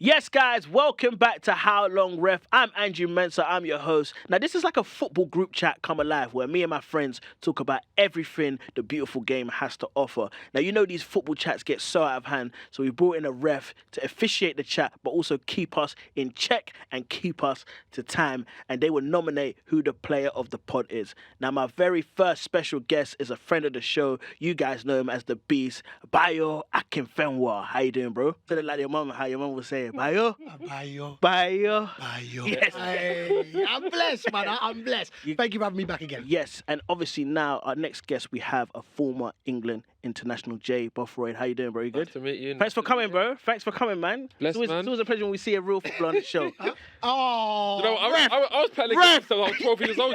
Yes, guys, welcome back to How Long Ref. I'm Andrew Mensah, I'm your host. Now, this is like a football group chat come alive where me and my friends talk about everything the beautiful game has to offer. Now, you know these football chats get so out of hand, so we brought in a ref to officiate the chat, but also keep us in check and keep us to time. And they will nominate who the player of the pod is. Now, my very first special guest is a friend of the show. You guys know him as the Beast, Adebayo Akinfenwa. How you doing, bro? Say it like your mum, how your mum would say it. Bayo. Bayo. Yes. Hey, I'm blessed, man. I'm blessed. Thank you for having me back again. Yes, and obviously now our next guest we have a former England international, Jay Bothroyd. How you doing, bro? You good? Nice to meet you. Thanks for coming, bro. Thanks for coming, man. Bless, man. It's always a pleasure when we see a real footballer on the show. Oh, You know, I was playing against him. I was 12 years old.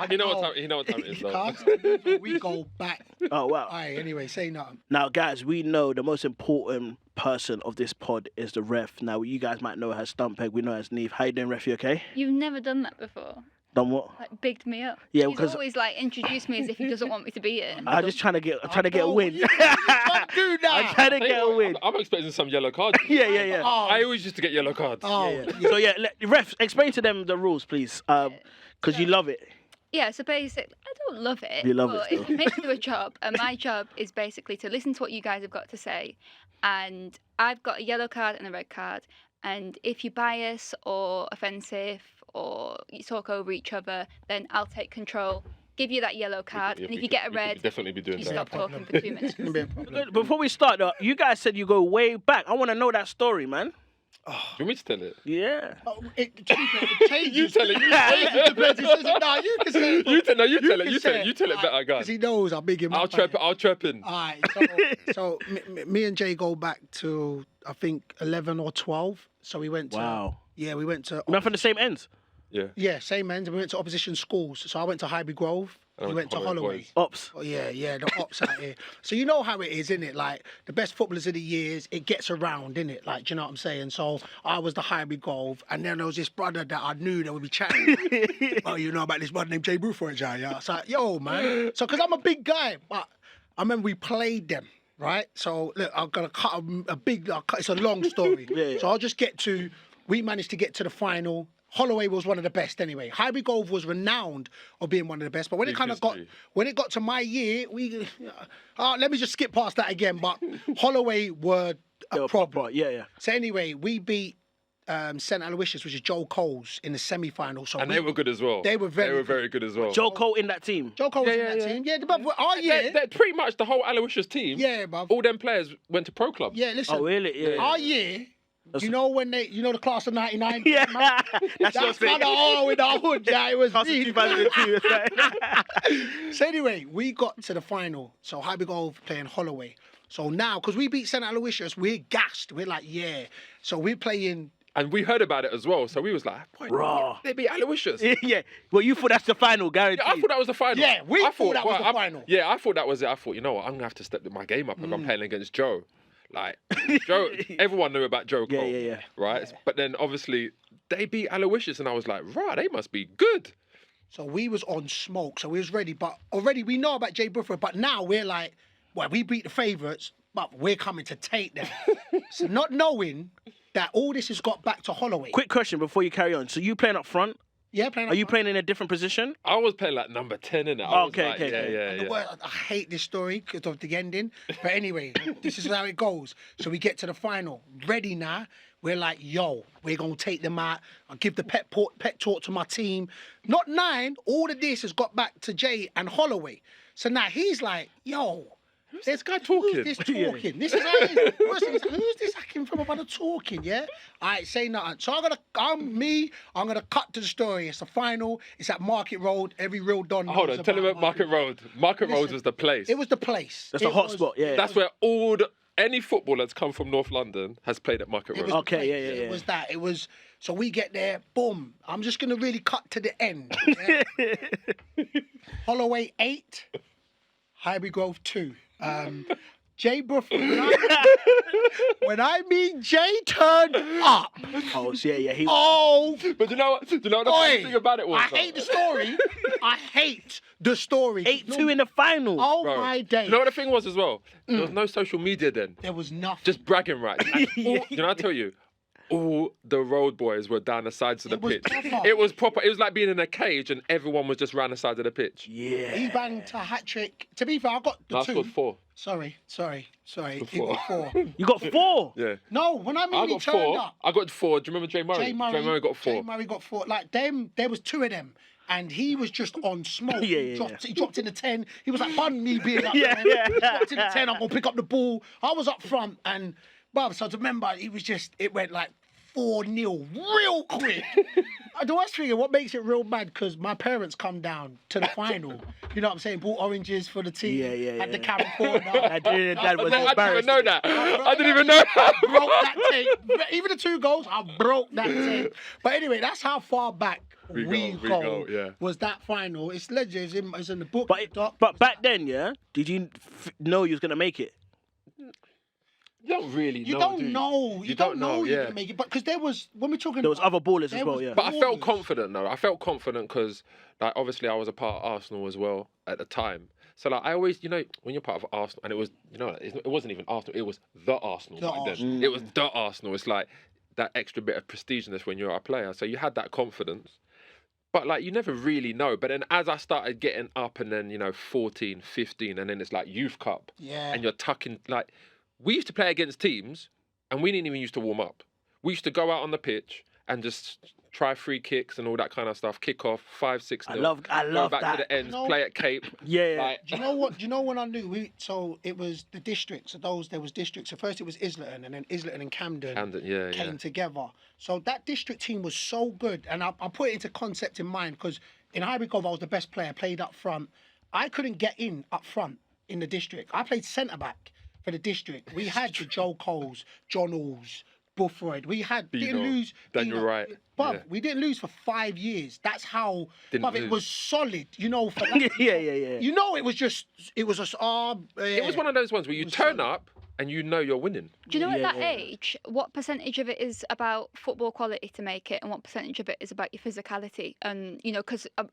You know what time it is, though. We go back. Oh, wow. All right, anyway, say nothing. Now, guys, we know the most important person of this pod is the ref. Now, you guys might know her as StuntPegg. We know her as Nieve. How you doing, ref? You okay? You've never done that before. Done what? Like bigged me up. Yeah, He's because always like introduced me as if he doesn't want me to be here. I'm just trying to get a win. You can't do that. I'm trying to get a win. I'm expecting some yellow cards. Yeah. Oh, I always used to get yellow cards. oh, Yeah. So, ref, explain to them the rules, please. Because you love it. Yeah, so basically, I don't love it. You love but it still. it makes me do a job, and my job is basically to listen to what you guys have got to say. And I've got a yellow card and a red card. And if you bias or offensive or you talk over each other, then I'll take control, give you that yellow card, and if you get a red, definitely be doing you that. stop talking for 2 minutes. it's gonna be a problem. Before we start, though, you guys said you go way back. I want to know that story, man. Do you want me to tell it? Yeah. Oh, it changes. You tell it. You No, you can say it. You tell it. can You say tell it. You tell it better, Because guys. he knows how big him I'll trap in. All right, so me and Jay go back to, I think, 11 or 12. So we went to... Wow. Yeah, we went to... We're from the same ends. Yeah. Yeah, same ends. We went to opposition schools. So I went to Highbury Grove. And I You went went to to Holloway Holloway. Boys. Ops. Oh, yeah, the ops out here. So you know how it is, innit? Like, the best footballers of the years, it gets around, innit? Like, do you know what I'm saying? So I was the Highbury Grove, and then there was this brother that I knew that would be chatting. Oh, you know about this brother named Jay Bothroyd, yeah? So, yo, man. So, because I'm a big guy, but I remember we played them, right? So, look, I'm going to cut it's a long story. Yeah. So I'll just get to, we managed to get to the final. Holloway was one of the best anyway. Highbury Grove was renowned of being one of the best. But when it kind of got, when it got to my year, let me just skip past that again. But Holloway were a problem. Yeah. So anyway, we beat St. Aloysius, which is Joe Cole's, in the semi-final. So And they were good as well. They were very good as well. Joe Cole in that team. Joe Cole was Yeah, in that yeah. team. Yeah, but our year. They're pretty much the whole Aloysius team. Yeah, bruv. All them players went to pro clubs. Yeah, listen. Oh, really? Yeah. Our year. You know when the class of '99? Yeah. That's That's kind of all in our hood. Yeah, it was Class of me. 2002. So anyway, we got to the final. So Highbury Grove playing Holloway. So now, because we beat St. Aloysius, we're gassed. We're like, yeah. So we're playing... And we heard about it as well, so we was like, boy, Raw. they beat Aloysius. Yeah. Well, you thought that's the final, guaranteed. Yeah, I thought that was the final. Yeah, we thought that was the final. Yeah, I thought that was it. I thought, you know what, I'm going to have to step my game up if I'm playing against Joe. Like, Joe, everyone knew about Joe Cole. Yeah. Right? But then, obviously, they beat Aloysius, and I was like, right, they must be good. So we was on smoke. So we was ready. But already we know about Jay Bothroyd. But now we're like, well, we beat the favourites, but we're coming to take them. So not knowing that all this has got back to Holloway. Quick question before you carry on. So you playing up front? Yeah, playing. Are you playing in a different position? I was playing like number 10 in it. Okay. Yeah. I hate this story because of the ending. But anyway, this is how it goes. So we get to the final. Ready now. We're like, yo, we're going to take them out. I'll give the pet talk to my team. Not 9. All of this has got back to Jay and Holloway. So now he's like, yo. Who's this guy talking? Who's this talking? This is how it is. Who's this acting from about talking, yeah? All right, say nothing. So I'm gonna cut to the story. It's the final. It's at Market Road. Every real don knows Hold on, tell him about Market Road. Market Road was the place. It was the place. That's the hot spot, yeah. That's where any football that's come from North London has played at Market It Road. was the Okay, place. yeah. It was that. It was. So we get there, boom. I'm just gonna really cut to the end. Yeah? Holloway 8, Highbury Grove 2. Jay Bothroyd. When I mean Jay turned up. Oh, so yeah. He But you know what? The funny thing about it was? I hate the story. I hate the story. 8-2 in the final. Oh Bro, my days. you know what the thing was as well? There was no social media then. There was nothing. Just bragging rights. And you know, I tell you, all the road boys were down the sides of the It was pitch. proper. It was proper. It was like being in a cage and everyone was just round the side of the pitch. Yeah. He banged a hat trick. To be fair, I got the No, I two. scored 4. Sorry. Scored He got 4. You got 4. Yeah. No, when I mean I he got turned 4. up. I got 4. Do you remember Jay Murray? Jay Murray got 4. Jay Murray got 4. Like them, there was 2 of them. And he was just on smoke. Yeah, He dropped in the 10. He was like, bun me being up Yeah, there. yeah. He dropped in the 10. I'm going to pick up the ball. I was up front. And, bruv, so to remember, it went like 4-0 real quick. The worst thing, what makes it real mad, because my parents come down to the final. You know what I'm saying? Bought oranges for the team. Yeah, At the yeah. camp corner. Nigerian dad was I didn't embarrassed. even know that. I didn't even know I that. broke that tape. Even the 2 goals, I broke that tape. But anyway, that's how far back we go. Yeah. Was that final? It's legend. It's in the book. But back then, yeah, did you know you was gonna make it? You don't really know. You don't do you? know. You don't know you're yeah. gonna make it. But because there was when we're talking, There was other ballers as there well, was yeah. But I felt ballers. confident though. I felt confident because, like, obviously I was a part of Arsenal as well at the time. So like I always, when you're part of Arsenal, and it was, it wasn't even Arsenal. It was the Arsenal The back then. Arsenal. It was the Arsenal. It's like that extra bit of prestiginess when you're a player. So you had that confidence. But like you never really know. But then as I started getting up and then, 14, 15, and then it's like Youth Cup. Yeah. And you're tucking, like, we used to play against teams and we didn't even used to warm up. We used to go out on the pitch and just try free kicks and all that kind of stuff. Kick off 5-6. I love go back that. to the ends, No. play at Cape. Yeah. Like, Do you know what? Do you know when I knew? So it was the districts. There was districts. So first it was Islington, and then Islington and Camden yeah. came together. So that district team was so good, and I put it into concept in mind because in Highbury Cove I was the best player, played up front. I couldn't get in up front in the district. I played centre back for the district. We had the Joe Coles, John Alls, Bothroyd. We had didn't Bino, lose. Daniel Wright, But yeah. we didn't lose for 5 years. That's how. Didn't But it lose. was solid. For that, yeah. it was just. It was just. it was one of those ones where you was turn solid. up and you know you're winning. Do you know at Yeah, that yeah. age what percentage of it is about football quality to make it, and what percentage of it is about your physicality? And because a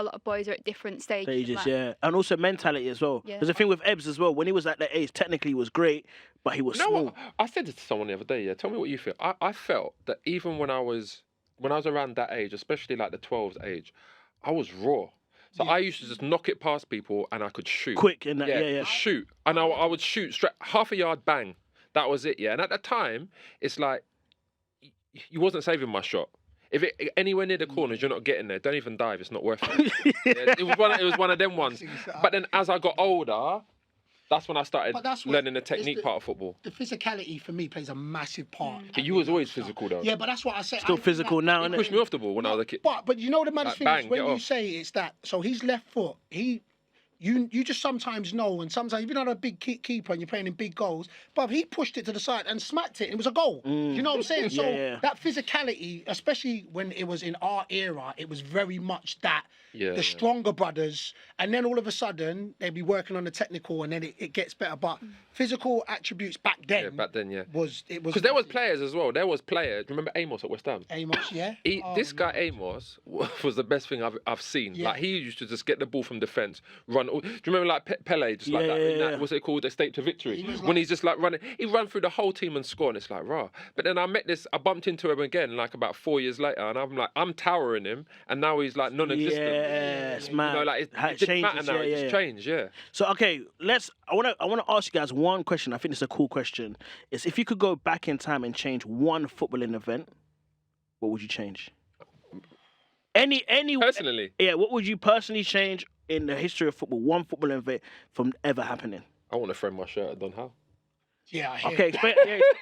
lot of boys are at different stages. of Stages, life. yeah. And also mentality as well. Yeah. Because the thing with Ebbs as well, when he was at that age, technically he was great, but he was You know small. what? I said this to someone the other day, yeah. Tell me what you feel. I felt that even when I was around that age, especially like the 12s age, I was raw. So I used to just knock it past people and I could shoot. Quick in that, yeah. just shoot. And I would shoot straight, half a yard, bang. That was it, yeah. And at the time, it's like, you wasn't saving my shot. If it anywhere near the corners, you're not getting there. Don't even dive. It's not worth it. Yeah, it was one of them ones. But then as I got older, that's when I started But that's what- learning the it's technique the- part of football. The physicality for me plays a massive part. But you was always physical though. Yeah, but that's what I said. Still physical now, You innit? pushed me off the ball when I was a kid. But you know the maddest Like, thing bang, is when get you off. say it's that. So his left foot, you just sometimes know, and sometimes if you're not a big keeper and you're playing in big goals, but he pushed it to the side and smacked it. And it was a goal. You know what I'm saying? So Yeah. that physicality, especially when it was in our era, it was very much that. Yeah, The stronger brothers, and then all of a sudden they'd be working on the technical, and then it gets better. But physical attributes back then, Yeah, back then, yeah. was Because there was players as well. There was players. Remember Amos at West Ham? Amos, yeah. This guy Amos was the best thing I've seen. Yeah. Like he used to just get the ball from defence, run. Do you remember like Pele, just like Yeah, that? yeah, In that yeah. what's it called? Escape to victory. He was When he's just like running, he ran through the whole team and scored. And it's like raw. But then I bumped into him again like about 4 years later, and I'm towering him, and now he's like non-existent. Yeah, it's mad. Like How it didn't matter changes, now. yeah, It just yeah. changed. Yeah. So okay, I wanna ask you guys one question. I think it's a cool question. It's if you could go back in time and change one footballing event, what would you change? Any Personally, yeah, what would you personally change in the history of football? One footballing event from ever happening. I want to throw my shirt at Don Howe. Yeah, I hear Okay, it.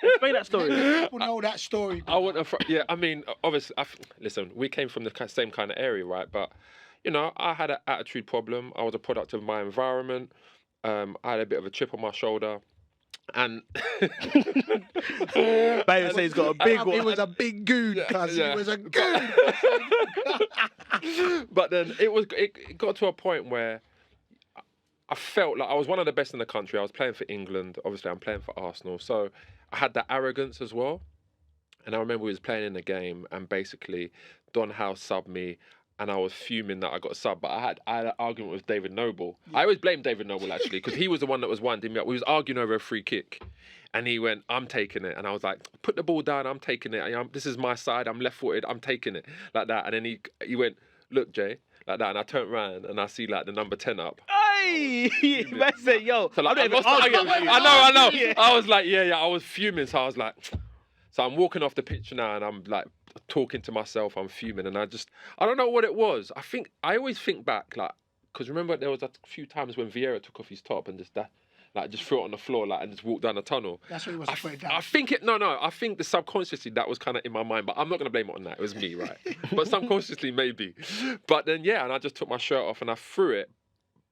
explain that story. People know that story. I want to, yeah. I mean, obviously, listen. We came from the same kind of area, right? But I had an attitude problem. I was a product of my environment. I had a bit of a chip on my shoulder, and Bayo says he's got a big one. It was a big goon, cuz. Yeah. It was a goon. but then it got to a point where I felt like I was one of the best in the country. I was playing for England. Obviously, I'm playing for Arsenal, so I had that arrogance as well. And I remember we was playing in the game, and basically Don Howe subbed me. And I was fuming that I got subbed, but I had an argument with David Noble. I always blame David Noble actually, because he was the one that was winding me up. We was arguing over a free kick, And he went, I'm taking it. And I was like, put the ball down, I'm taking it. This is my side, I'm left-footed, I'm taking it. Like that. And then he went, look, Jay, like that. And I turned around and I see like the number 10 up. Hey! Man said, yo. So like, I know. Yeah. I was like, yeah, I was fuming. So I was like, so I'm walking off the pitch now and I'm like talking to myself, I'm fuming. And I don't know what it was. I always think back, like, because remember there was a few times when Vieira took off his top and just threw it on the floor, like, and just walked down the tunnel. That's what he was to put it down. I think I think the subconsciously that was kind of in my mind, but I'm not going to blame it on that. It was me, right? But subconsciously maybe. But then, yeah, and I just took my shirt off and I threw it.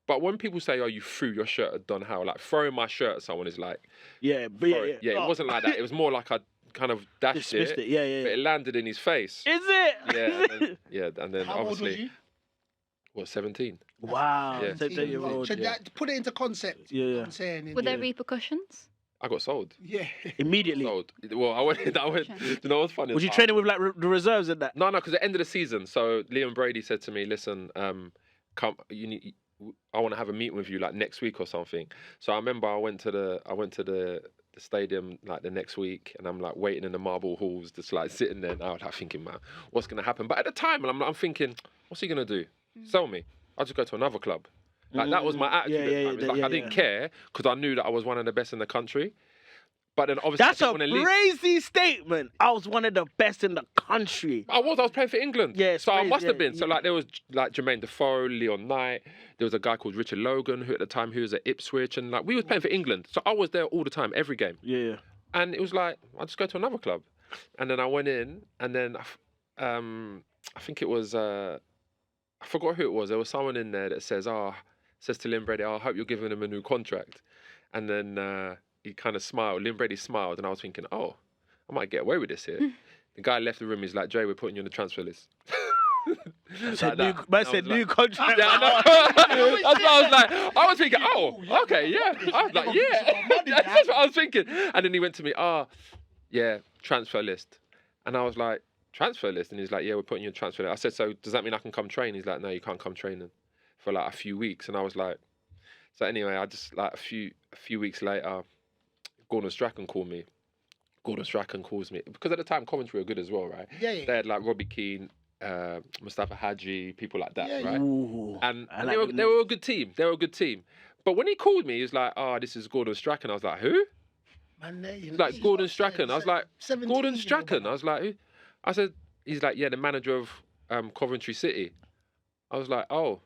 But when people say, oh, you threw your shirt at Don Howe, like throwing my shirt at someone is like... Yeah, but yeah, it wasn't like that. It was more like I kind of dashed dismissed it. Yeah. But it landed in his face. Is it? And then How old obviously... was you? What, 17? Wow. Yeah. 17-year-old. So that, put it into concept. Yeah. I'm saying. Were there repercussions? I got sold. Yeah. Immediately. Sold. Well, I went. You know what's funny? Was you training with like the reserves and that? No, because at the end of the season, so Liam Brady said to me, "Listen, come. I want to have a meeting with you like next week or something." So I remember I went to the stadium like the next week, and I'm like waiting in the marble halls, just like sitting there. And I was like thinking, man, what's gonna happen? But at the time, I'm thinking, what's he gonna do? Sell me? I'll just go to another club. Like that was my attitude at the time. It's like I didn't care because I knew that I was one of the best in the country. But then obviously That's a I didn't wanna leave. crazy statement. I was one of the best in the country. I was playing for England. Yeah, it's so I crazy, must have been. yeah. So like there was like Jermaine Defoe, Leon Knight. There was a guy called Richard Logan who at the time was at Ipswich, and like we was playing for England. So I was there all the time, every game. Yeah. And it was like I'll just go to another club, and then I went in, and then I think it was I forgot who it was. There was someone in there that says to Lynn Brady, I hope you're giving him a new contract, and then. He kind of smiled. Lynn Brady smiled, and I was thinking, oh, I might get away with this here. The guy left the room. He's like, Jay, we're putting you on the transfer list. Said new contract. Yeah, I know. That's what I was like. I was thinking, oh, okay, yeah. I was like, yeah. That's what I was thinking. And then he went to me, yeah, transfer list. And I was like, transfer list? And he's like, yeah, we're putting you on transfer list. I said, so does that mean I can come train? He's like, no, you can't come training for like a few weeks. And I was like, so anyway, I just like a few weeks later, Gordon Strachan called me. Gordon Strachan calls me because at the time Coventry were good as well, right? Yeah. They had like Robbie Keane, Mustafa Haji, people like that, right? Ooh, And like they were a good team. They were a good team. But when he called me, he was like, "Oh, this is Gordon Strachan." I was like, "Who?" Man, He's like Gordon Strachan. I was like, 17, "Gordon Strachan." I was like, "Who?" I said, "He's like, yeah, the manager of Coventry City." I was like, "Oh,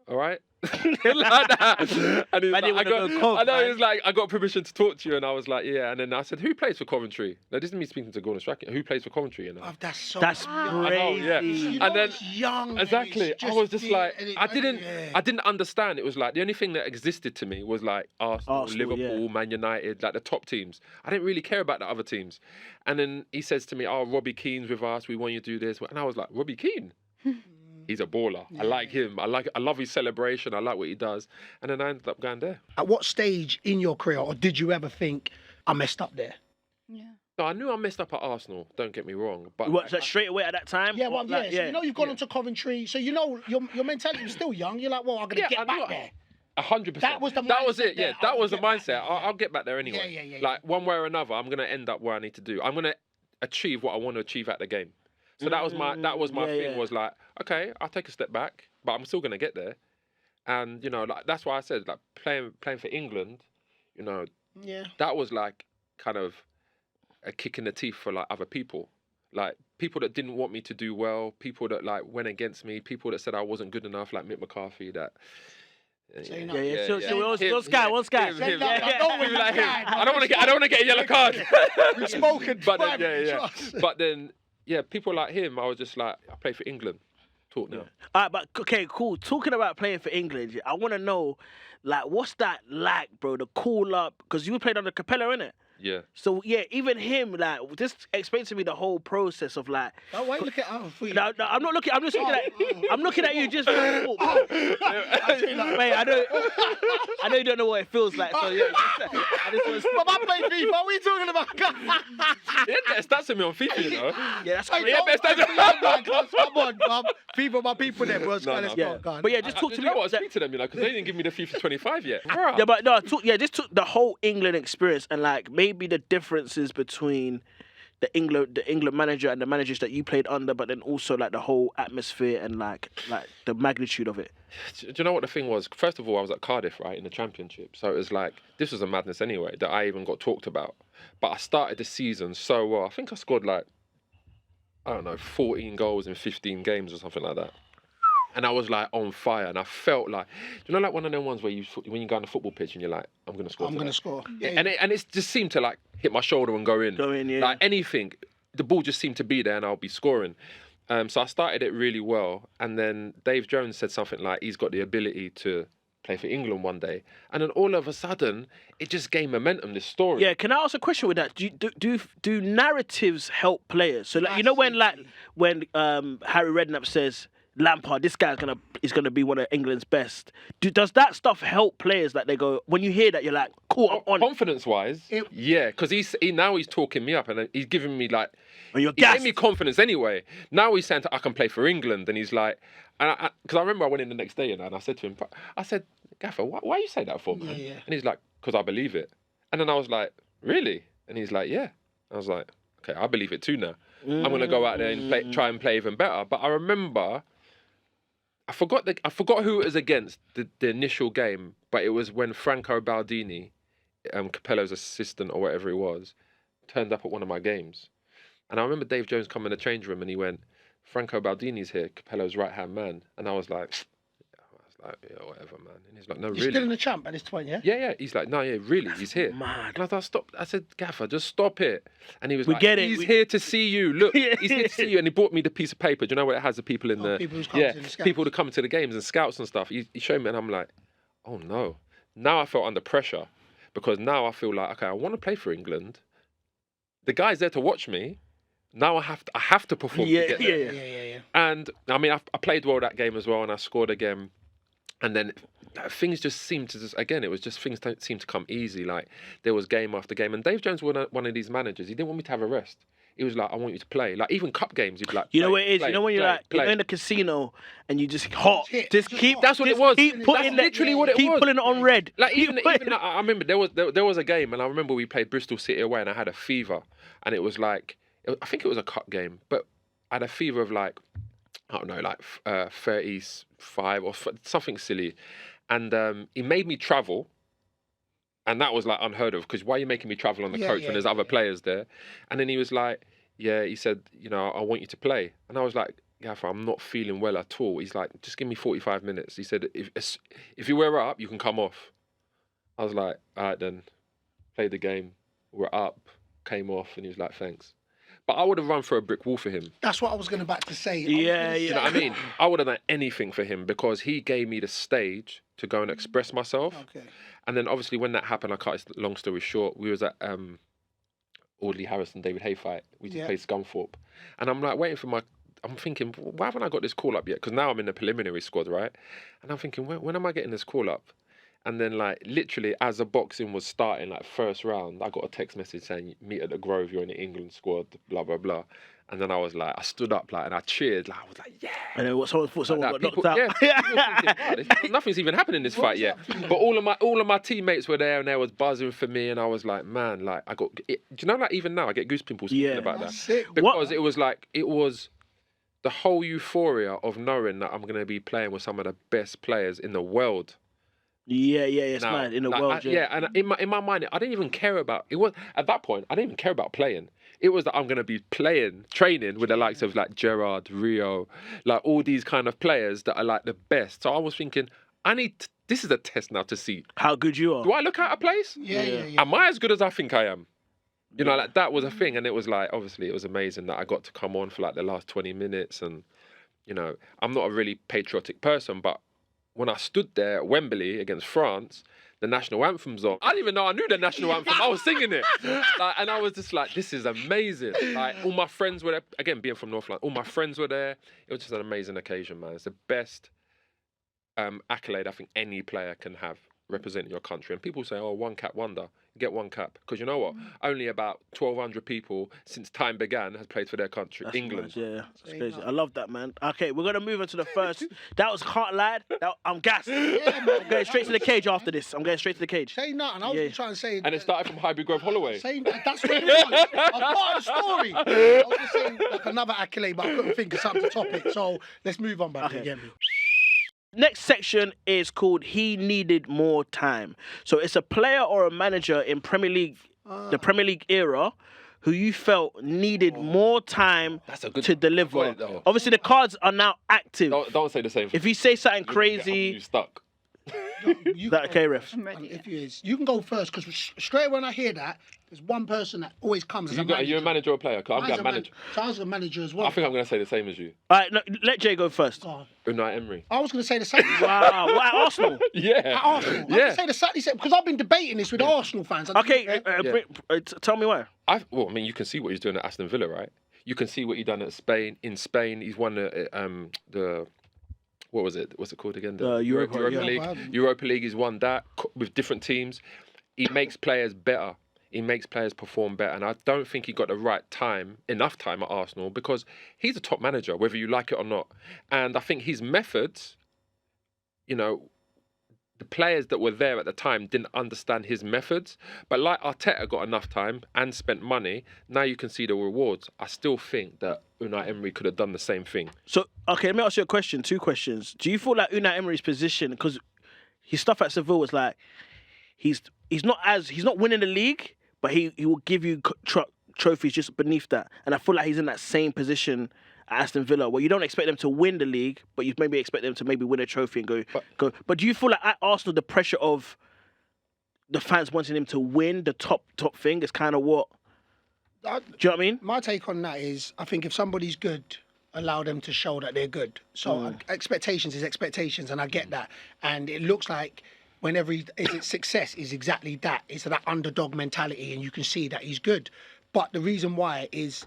all right." Like that. And he was he was like, I got permission to talk to you, and I was like, yeah. And then I said, who plays for Coventry? Now, this is me speaking to Gordon Strachan. Who plays for Coventry? You know? Oh, that's crazy. I know, yeah. And then young. exactly, I was just like, I didn't Yeah. understand. It was like the only thing that existed to me was like Arsenal, Liverpool, Man United, like the top teams. I didn't really care about the other teams. And then he says to me, "Oh, Robbie Keane's with us. We want you to do this." And I was like, Robbie Keane? He's a baller. I like him. I love his celebration. I like what he does. And then I ended up going there. At what stage in your career, or did you ever think, I messed up there? Yeah. No, I knew I messed up at Arsenal. Don't get me wrong. But What, so straight away at that time? Yeah, well, What, yeah. like, So you know you've gone on to Coventry, so you know your mentality was still young. You're like, well, I'm gonna get back there. 100%. That was the That was mindset it. Yeah, there. that I'll was the get back mindset. there. I'll get back there anyway. Yeah. Like one way or another, I'm gonna end up where I need to do. I'm gonna achieve what I want to achieve at the game. So that was my thing. Was like, okay, I'll take a step back, but I'm still gonna get there. And you know, like that's why I said like playing for England, you know, that was like kind of a kick in the teeth for like other people. Like people that didn't want me to do well, people that like went against me, people that said I wasn't good enough, like Mick McCarthy. That One sky. I don't want to get a yellow card. We've spoken, but then people like him, I was just like, I play for England. Talk now. All right, but okay, cool. Talking about playing for England, I want to know, like, what's that like, bro? The call up, because you played under Capella, innit? Yeah. So yeah, even him, like, just explain to me the whole process of like. Oh, why you looking at No, I'm not looking. I'm just looking at. I'm looking at you just. Mate, I know you don't know what it feels like. So yeah, But I play FIFA. What are you talking about? Yeah, stats to me on FIFA, you know. Yeah, that's Hey, crazy. come on, Bob. FIFA, my people there, bro. Yeah. But yeah, just talk to me. You know what? Speak to them, you know, because they didn't give me the FIFA 25 yet. Yeah, but no, just took the whole England experience and like maybe maybe the differences between the England manager and the managers that you played under, but then also like the whole atmosphere and like the magnitude of it? Do you know what the thing was? First of all, I was at Cardiff, right, in the Championship. So it was like, this was a madness anyway, that I even got talked about. But I started the season so well. I think I scored like, I don't know, 14 goals in 15 games or something like that. And I was like on fire, and I felt like, you know, like one of them ones where when you go on the football pitch and you're like, I'm gonna score. I'm going to score. And it just seemed to like hit my shoulder and go in. Yeah. Like anything, the ball just seemed to be there, and I'll be scoring. So I started it really well, and then Dave Jones said something like he's got the ability to play for England one day, and then all of a sudden it just gained momentum. This story. Yeah, can I ask a question with that? Do narratives help players? So like, you know when Harry Redknapp says Lampard, this guy's is gonna be one of England's best. Does that stuff help players? Like they go, when you hear that, you're like, cool, I'm on. Confidence-wise, yeah, because he's talking me up, and he's giving me like, And you're he gassed. gave me confidence anyway. Now he's saying I can play for England, and he's like, because I remember I went in the next day and I said to him, I said, Gaffer, why you say that for, man? Yeah. And he's like, because I believe it. And then I was like, really? And he's like, yeah. I was like, okay, I believe it too now. I'm gonna go out there and try and play even better. But I remember, I forgot who it was against the initial game, but it was when Franco Baldini, Capello's assistant or whatever he was, turned up at one of my games. And I remember Dave Jones coming in the change room and he went, Franco Baldini's here, Capello's right-hand man. And I was like, yeah, whatever, man. And he's like, no, He's really? still in the champ at this point, yeah? Yeah. He's like, no, yeah, really, he's here. Mad. And I thought, stop. I said, Gaffer, just stop it. And he was We like, get it. he's here to see you. Look, Yeah. he's here to see you. And he brought me the piece of paper. Do you know where it has the people in the... people who's come to the scouts. people that come to the games and scouts and stuff. He showed me and I'm like, oh no. Now I felt under pressure because now I feel like, okay, I want to play for England. The guy's there to watch me. Now I have to perform to get there. Yeah. And I mean, I played well that game as well, and I scored again. And then things just seemed to things don't seem to come easy. Like there was game after game, and Dave Jones was one of these managers. He didn't want me to have a rest. He was like, I want you to play. Like even cup games, he'd be like, You know what it is? You know when you're you're in a casino and you just hot. Just keep. That's what it was. Keep putting That's literally what it keep was. putting it on red. Like Keep even putting- I remember there was a game, and I remember we played Bristol City away, and I had a fever, and it was like I think it was a cup game, but I had a fever of like I don't know, like 35 or something silly, and he made me travel. And that was like unheard of because why are you making me travel on the coach when there's other players there? And then he was like, yeah, he said, you know, I want you to play. And I was like, Gaffer, I'm not feeling well at all. He's like, just give me 45 minutes. He said, if you wear up, you can come off. I was like, all right then. Played the game. We're up. Came off. And he was like, thanks. But I would have run for a brick wall for him. That's what I was going to say. Yeah. You know what I mean? I would have done anything for him because he gave me the stage to go and express myself. Okay. And then obviously when that happened, I cut his long story short, we was at Audley Harris and David Hay fight. We just played Scunthorpe. And I'm like waiting for I'm thinking, why haven't I got this call up yet? Because now I'm in the preliminary squad, right? And I'm thinking, when am I getting this call up? And then like literally as the boxing was starting, like first round, I got a text message saying, meet at the Grove, you're in the England squad, blah, blah, blah. And then I was like, I stood up like, and I cheered. Like, I was like, yeah. And then someone thought someone got knocked out. Yeah, people were thinking, wow, nothing's even happened in this fight yet. But all of my teammates were there and they was buzzing for me. And I was like, man, like do you know, like even now I get goose pimples thinking about that. Sick. Because it was the whole euphoria of knowing that I'm going to be playing with some of the best players in the world. Yeah, it's Now, mad in the like, world. and in my mind, I didn't even care about it. Was at that point, I didn't even care about playing. It was that I'm going to be training with the likes of like Gerrard, Rio, like all these kind of players that are like the best. So I was thinking, this is a test now to see how good you are. Do I look out of place? Yeah. Am I as good as I think I am? You know, like that was a thing, and it was like obviously it was amazing that I got to come on for like the last 20 minutes, and you know, I'm not a really patriotic person, but when I stood there at Wembley against France, the national anthem's on. I didn't even know I knew the national anthem. I was singing it. Like, and I was just like, this is amazing. Like, all my friends were there. Again, being from North London, all my friends were there. It was just an amazing occasion, man. It's the best accolade I think any player can have representing your country. And people say, oh, one cap wonder. get 1 cap. Because you know what? Only about 1,200 people since time began has played for their country, That's England. mad, yeah, that's crazy. I love that, man. Okay, we're gonna move on to the first. That was can't lie. I'm gassed. Yeah, man. I'm going straight to the cage after this. I'm going straight to the cage. Say nothing. I was just trying to say. And it started from Highbury Grove Holloway. That's what it was. I was part of the story. I was just saying like another accolade, but I couldn't think of something to top it. So let's move on, back. Okay. Yeah, Next section is called He Needed More Time. So it's a player or a manager in Premier League, the Premier League era, who you felt needed more time That's a good to deliver. point, though. Obviously, the cards are now active. Don't say the same thing. If you say something You crazy, stuck. You that okay, ref? I'm ready. If you is, you can go first because straight when I hear that, there's one person that always comes as a manager. Are you a manager or a player? 'Cause I'm Mine's a manager. So I was a manager as well. I think I'm going to say the same as you. All right, no, let Jay go first. Oh, Unai Emery. I was going to say the same. Wow, what, at Arsenal? Yeah. At Arsenal. I was going to say the same because I've been debating this with Arsenal fans. Okay, tell me why. I mean, you can see what he's doing at Aston Villa, right? You can see what he's done at Spain. In Spain, he's won the what was it? What's it called again? The Europa League. Europa League. He's won that with different teams. He makes players better. He makes players perform better. And I don't think he got the right time, enough time at Arsenal, because he's a top manager, whether you like it or not. And I think his methods, you know, the players that were there at the time didn't understand his methods. But like Arteta got enough time and spent money, now you can see the rewards. I still think that Unai Emery could have done the same thing. So, okay, let me ask you a question. 2 questions. Do you feel like Unai Emery's position, because his stuff at Seville was like, he's not winning the league, but he will give you trophies just beneath that. And I feel like he's in that same position at Aston Villa, where you don't expect them to win the league, but you maybe expect them to maybe win a trophy and go. But do you feel like at Arsenal, the pressure of the fans wanting him to win the top thing is kind of what? Do you know what I mean? My take on that is, I think if somebody's good, allow them to show that they're good. So expectations is expectations, and I get that. And it looks like whenever it's success is exactly that. It's that underdog mentality, and you can see that he's good. But the reason why is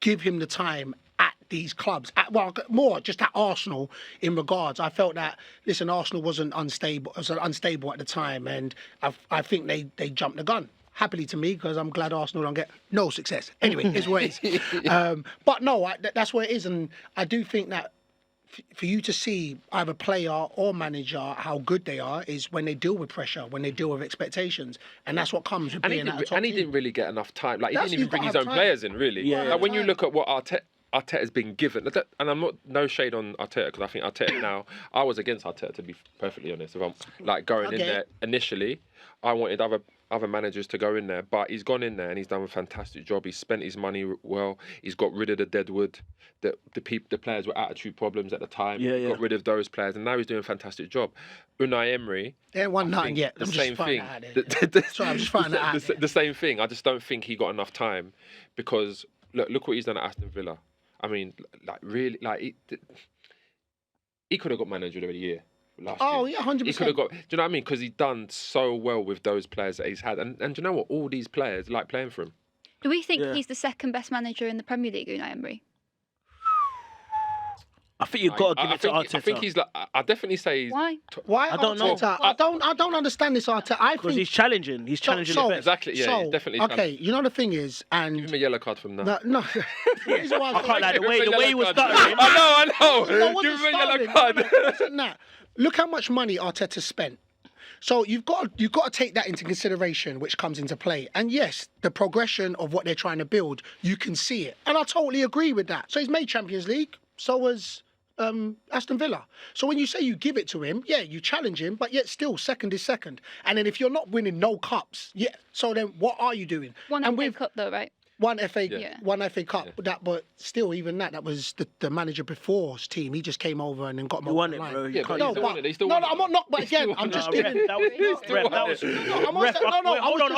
give him the time at these clubs, more just at Arsenal in regards. I felt that, listen, Arsenal wasn't unstable at the time, and I think they jumped the gun. Happily to me, because I'm glad Arsenal don't get no success. Anyway, it's what it is. But no, that's where it is. And I do think that for you to see either player or manager how good they are is when they deal with pressure, when they deal with expectations. And that's what comes with being at the top And he team. didn't really get enough time. Like, he That's- didn't even you've bring got his to own have players in, really. Yeah. Like, when you look at what Arteta's been given, and I'm not no shade on Arteta, because I think Arteta now, I was against Arteta, to be perfectly honest. If I'm like going in there initially, I wanted other managers to go in there, but he's gone in there and he's done a fantastic job. He's spent his money well. He's got rid of the deadwood. The players were attitude problems at the time. Yeah, He got rid of those players, and now he's doing a fantastic job. Unai Emery, They ain't won I nothing think yet. the I'm same just thing. thing. Sorry, I'm just finding that out. The same thing. I just don't think he got enough time, because look what he's done at Aston Villa. I mean, like really, like he could have got manager of the year last year. Oh, yeah, 100%. He could have got. Do you know what I mean? Because he's done so well with those players that he's had, and do you know what? All these players like playing for him. Do we think Yeah. he's the second best manager in the Premier League, Unai Emery? I think you've got to give it to Arteta. I think he's like. I definitely say he's. Why? Why I don't know. Arteta? I don't understand this Arteta. I Because think he's challenging. He's challenging the best. Exactly. Yeah, he's definitely. okay. You know the thing is, and Give him a yellow card from now. no. The reason why I can't lie. Give The him a way he yellow was card. stuttering. I know. No, Give him a yellow starting. card. No, listen, nah. Look how much money Arteta spent. So you've got to take that into consideration, which comes into play. And yes, the progression of what they're trying to build, you can see it, and I totally agree with that. So he's made Champions League. So has Aston Villa. So when you say you give it to him, yeah, you challenge him, but yet still second is second. And then if you're not winning no cups, yeah. So then what are you doing? One and FA Cup though, right? One FA Cup. Yeah. But still, even that was the manager before's team. He just came over and then got You them won over it, the bro. line. You Yeah, can't but use he still won it. He still No, won no, it. I'm not. But again, I'm just giving. Hold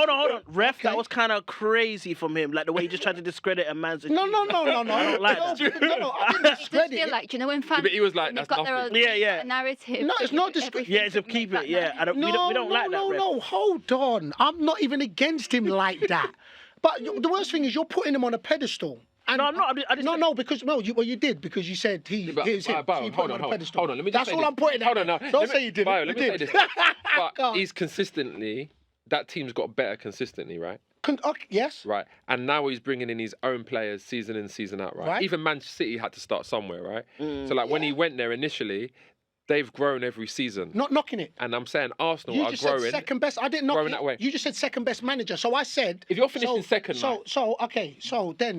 on. Ref, that was kind of crazy from him. Like the way he just tried to discredit a man's. No. I don't like that. I didn't I just discredit feel it. like, do you know when fans but he was like, when they've that's got their own nothing. Yeah. narrative? No, it's not everything Yeah, it's a to make keep that it. Yeah, narrative. we don't like that. Ref. No, hold on. I'm not even against him like that. But the worst thing is you're putting him on a pedestal. And No, I'm not. I just because you did because you said he But, he's him. Bo, So you put hold him on, on a pedestal. hold on. Let me just That's say all this. I'm putting. Hold on, no. Don't say you didn't. Let me say this. Go But on. he's consistently that team's got better consistently, right? Yes. Right. And now he's bringing in his own players season in, season out, right? Right. Even Manchester City had to start somewhere, right? So, like, when he went there initially, they've grown every season. Not knocking it. And I'm saying Arsenal You are just growing. said second best. I didn't knock growing it. that way. You just said second best manager. So I said. If you're finishing second,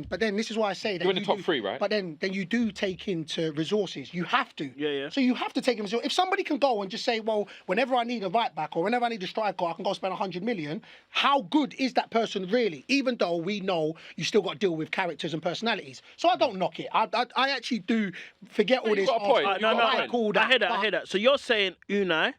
but then this is why I say that You're in the top three, right? But then you do take into resources. You have to. Yeah. So you have to take into. If somebody can go and just say, well, whenever I need a right back or whenever I need a striker, I can go spend 100 million. How good is that person really? Even though we know you still got to deal with characters and personalities. So I don't knock it. I actually do forget all you this. got a point. No, I I hear that. So you're saying Unai.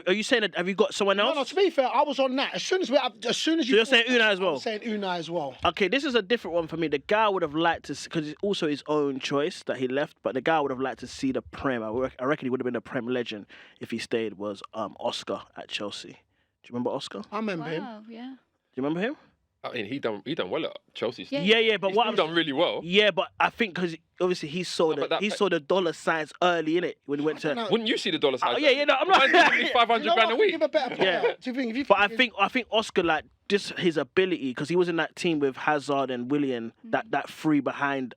Are you saying that? Have you got someone else? No, to be fair, I was on that. As soon as you. So you're saying Unai as well? I was saying Unai as well. Okay, this is a different one for me. The guy would have liked to, because it's also his own choice that he left, but the guy would have liked to see the Prem. I reckon he would have been a Prem legend if he stayed, was Oscar at Chelsea. Do you remember Oscar? I remember him. Wow, yeah. Do you remember him? I mean, he done well at Chelsea. Yeah. Yeah, but what He's done really well. Yeah, but I think because obviously he saw the dollar signs early in it when he went to. Wouldn't you see the dollar signs? No, I'm not. Man's giving me 500 grand a week. Give a better player. Yeah. Do you think if you But I think Oscar, like, just his ability, because he was in that team with Hazard and Willian, that three behind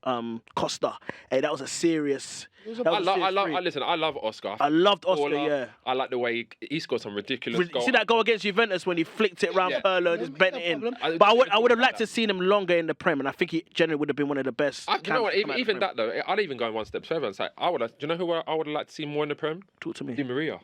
Costa. Hey, that was a serious. I love Oscar. I loved Oscar. Baller. Yeah. I like the way he scored some ridiculous goals. See that goal against Juventus when he flicked it round Pirlo and just bent it in. problem. But I would have liked to seen him longer in the Prem, and I think he generally would have been one of the best. Do you know what? camps to come out of the Even Prem. that though, I'd even go one step further and say, do you know who I would have liked to see more in the Prem? Talk to me. Di Maria.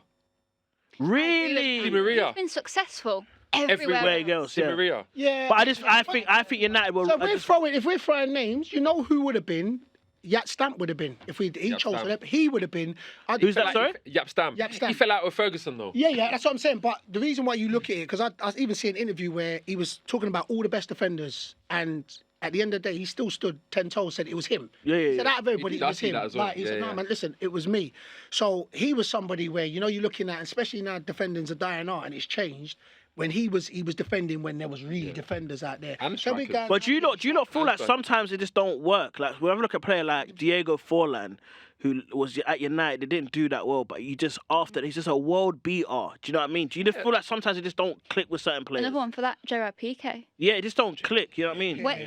Really? Di Maria. He's been successful Everywhere everywhere. else, Di yeah. Maria. Yeah. But I think United will. So if we're throwing names, you know who would have been? Yat Stamp would have been. If he chose Stamp. he would have been. Who's that, sorry? Yap Stam. Yap Stam. He fell out with Ferguson though. Yeah, that's what I'm saying. But the reason why you look at it, because I even see an interview where he was talking about all the best defenders, and at the end of the day, he still stood 10 toes, said it was him. Yeah. He said out of everybody, He it was did him. that as well. Like, he said, Yeah, no, yeah. man, listen, it was me. So he was somebody where, you're looking at, especially now defending's a dying art and it's changed. When he was defending when there was really defenders out there. And So we strikers. got- But do you not feel like That's right. sometimes it just don't work? Like when I look at a player like Diego Forlan, who was at United, they didn't do that well, but he's just a world beater. Do you know what I mean? Do you just feel like sometimes it just don't click with certain players? Another one for that, Gerard Piqué. Yeah, it just don't click. You know what I mean? But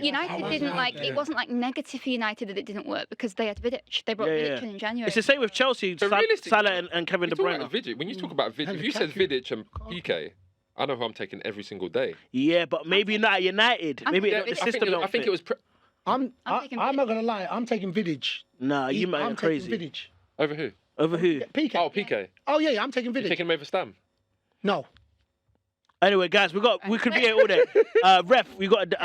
United didn't it wasn't like negative for United that it didn't work because they had Vidic. They brought Vidic in January. It's the same with Chelsea, But realistically, Salah and Kevin De You talk about Bruyne. Vidic. When you talk about Vidic, And if you said Lukaku. Vidic and PK, I know who I'm taking every single day. Yeah, but maybe not at United. Maybe Yeah, the I system don't I think fit. it was I'm taking not going to lie, I'm taking Vidic. Nah, you might I'm be crazy. taking Vidic. over who? Over who? PK. Oh, PK. Oh, yeah, I'm taking You're Vidic. taking him over Stam. No. Anyway, guys, we could be here all day. Ref, you got to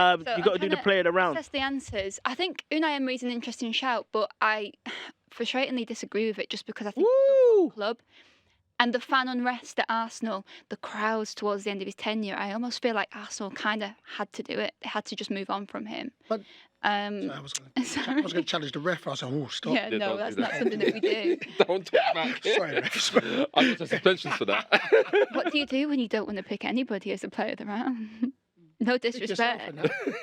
So do the I'm play of trying the to round. Assess the answers. I think Unai Emery's an interesting shout, but I frustratingly disagree with it just because I think it's a Woo! club. And the fan unrest at Arsenal, the crowds towards the end of his tenure, I almost feel like Arsenal kind of had to do it. They had to just move on from him. But I was going to challenge the ref. I was like, oh, stop. Yeah, Yeah, no, don't that's do not that. something that we do. Don't talk back. Sorry, ref. Sorry. I got a suspension for that. What do you do when you don't want to pick anybody as a player of the round? No Pick yourself disrespect.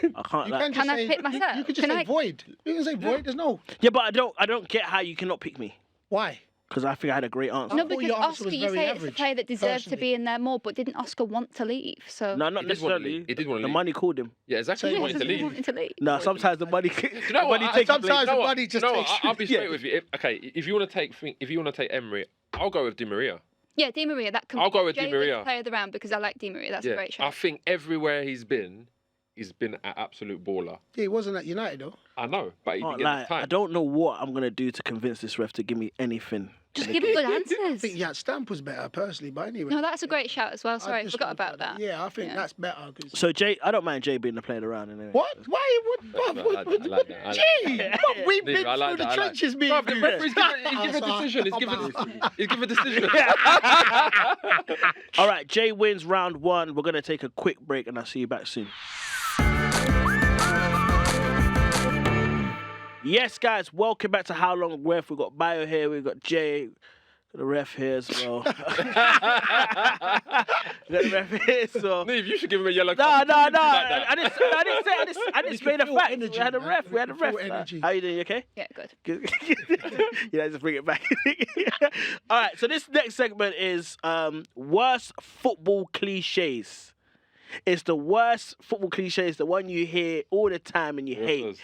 for now. I can't You lie. can just Can I say, pick myself? You could just Can say I- void. You can say void. There's no. Yeah, but I don't get how you cannot pick me Why? because I think I had a great answer. I No, thought because your answer Oscar, was you very say it's a average, player that deserves to personally. be in there more, but didn't Oscar want to leave? So No, not He did wanna necessarily. leave. He did wanna The leave. money called him. Yeah, exactly. So He he wanted to leave. wanted to leave. No, sometimes the money. Do you know what? takes sometimes place. the know what? money just You know takes what? I'll be Yeah. straight with you. If you want to take Emery, I'll go with Di Maria. Yeah, Di Maria. That can I'll go be with Di Jay Maria. Wood's player of the round because I like Di Maria. That's a Yeah, great I shot. think everywhere he's been an absolute baller. Yeah, he wasn't at United though. I know, but he Can't didn't get lie. the time. I don't know what I'm gonna do to convince this ref to give me anything. Just give him good I think answers. Yat Stamp was better personally, but anyway. No, that's a great shout as well. Sorry, I just forgot thought about that. Yeah, I think Yeah. that's better. 'Cause- So Jay, I don't mind Jay being the player of the round anyway. What? Why? I like that. Gee, what, we've Leave it, been I like through the that, I like trenches, me. Bruv, and the you. referee's give a decision. He's give a decision. All right, Jay wins round one. We're gonna take a quick break, and I'll see you back soon. Yes, guys, welcome back to How Long Ref. We've got Bio here, we've got Jay. The ref here as well. The ref here as well. Nieve, you should give him a yellow No, card. no, Don't no. do like that. I didn't say. I didn't say the feel fact. energy, We had a man. ref. We had a You can ref. feel energy. How you doing? You okay? Yeah, good. Good. Yeah, just bring it back. All right. So this next segment is worst football cliches. It's the worst football cliches, the one you hear all the time and you hate.